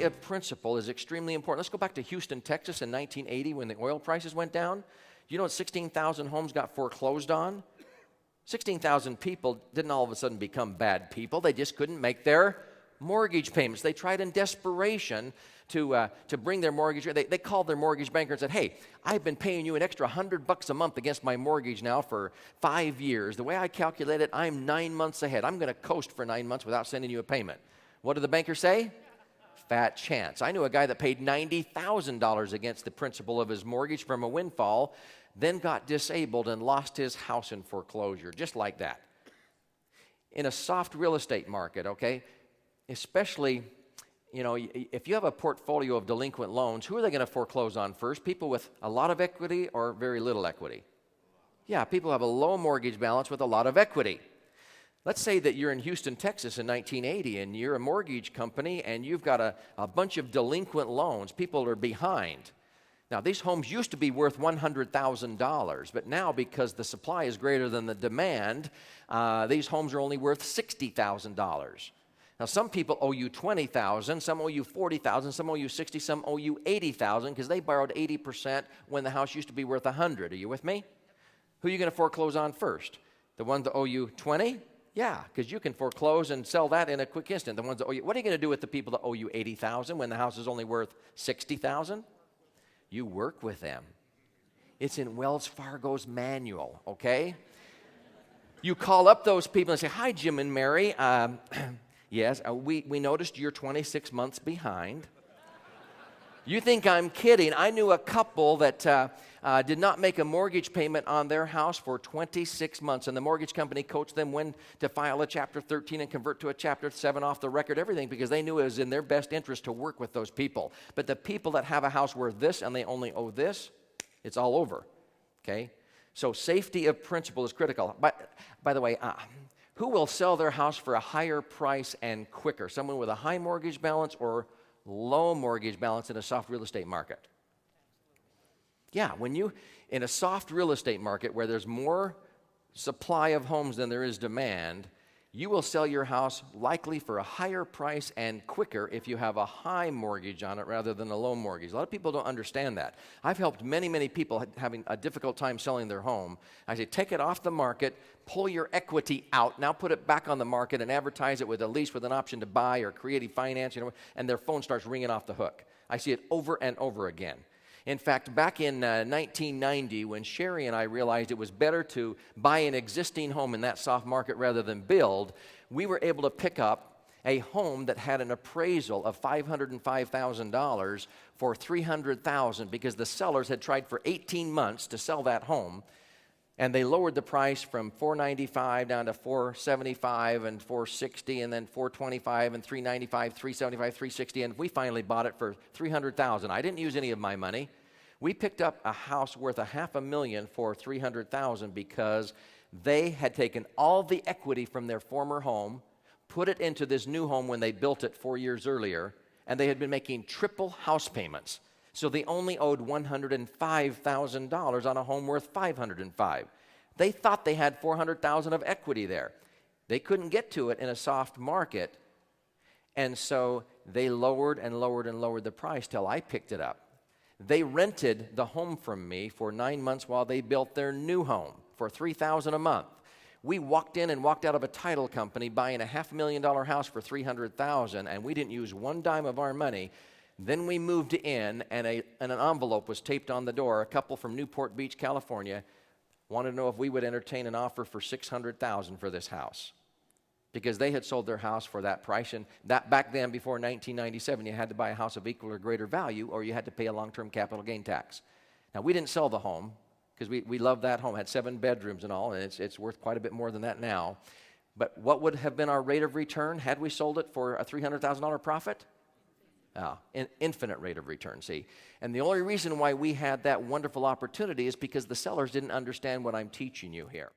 of principle is extremely important. Let's go back to Houston, Texas in 1980 when the oil prices went down. You know what 16,000 homes got foreclosed on? 16,000 people didn't all of a sudden become bad people. They just couldn't make their mortgage payments. They tried in desperation to bring their mortgage. They called their mortgage banker and said, hey, I've been paying you an extra $100 a month against my mortgage now for 5 years. The way I calculate it, I'm 9 months ahead. I'm going to coast for 9 months without sending you a payment. What did the banker say? Fat chance. I knew a guy that paid $90,000 against the principal of his mortgage from a windfall, then got disabled and lost his house in foreclosure, just like that. In a soft real estate market, okay, especially, you know, if you have a portfolio of delinquent loans, who are they going to foreclose on first? People with a lot of equity or very little equity? Yeah, people have a low mortgage balance with a lot of equity. Let's say that you're in Houston, Texas in 1980 and you're a mortgage company and you've got a bunch of delinquent loans. People are behind. Now, these homes used to be worth $100,000, but now because the supply is greater than the demand, these homes are only worth $60,000. Now, some people owe you $20,000, some owe you $40,000, some owe you $60,000, some owe you $80,000 because they borrowed 80% when the house used to be worth $100,000. Are you with me? Who are you going to foreclose on first? The ones that owe you $20,000? Yeah, because you can foreclose and sell that in a quick instant. The ones that owe you, what are you going to do with the people that owe you $80,000 when the house is only worth $60,000? You work with them. It's in Wells Fargo's manual, okay? You call up those people and say, hi, Jim and Mary. Yes, we noticed you're 26 months behind. You think I'm kidding. I knew a couple that did not make a mortgage payment on their house for 26 months, and the mortgage company coached them when to file a Chapter 13 and convert to a Chapter 7 off the record, everything, because they knew it was in their best interest to work with those people. But the people that have a house worth this and they only owe this, it's all over, okay? So safety of principle is critical. By the way, who will sell their house for a higher price and quicker? Someone with a high mortgage balance or low mortgage balance in a soft real estate market? Yeah, in a soft real estate market where there's more supply of homes than there is demand, you will sell your house likely for a higher price and quicker if you have a high mortgage on it rather than a low mortgage. A lot of people don't understand that. I've helped many, many people having a difficult time selling their home. I say, take it off the market, pull your equity out, now put it back on the market and advertise it with a lease with an option to buy or creative finance, and their phone starts ringing off the hook. I see it over and over again. In fact, back in 1990, when Sherry and I realized it was better to buy an existing home in that soft market rather than build, we were able to pick up a home that had an appraisal of $505,000 for $300,000 because the sellers had tried for 18 months to sell that home, and they lowered the price from $495 down to $475 and $460 and then $425 and $395, $375, $360, and we finally bought it for $300,000. I didn't use any of my money. We picked up a house worth $500,000 for $300,000 because they had taken all the equity from their former home, put it into this new home when they built it 4 years earlier, and they had been making triple house payments. So they only owed $105,000 on a home worth $505,000. They thought they had $400,000 of equity there. They couldn't get to it in a soft market, and so they lowered and lowered and lowered the price till I picked it up. They rented the home from me for 9 months while they built their new home for $3,000 a month. We walked in and walked out of a title company buying a $500,000 house for $300,000, and we didn't use one dime of our money. Then we moved in, and an envelope was taped on the door. A couple from Newport Beach, California, wanted to know if we would entertain an offer for $600,000 for this house, because they had sold their house for that price. And that back then, before 1997, you had to buy a house of equal or greater value, or you had to pay a long-term capital gain tax. Now, we didn't sell the home because we loved that home. It had 7 bedrooms and all, and it's worth quite a bit more than that now. But what would have been our rate of return had we sold it for a $300,000 profit? An infinite rate of return, see. And the only reason why we had that wonderful opportunity is because the sellers didn't understand what I'm teaching you here.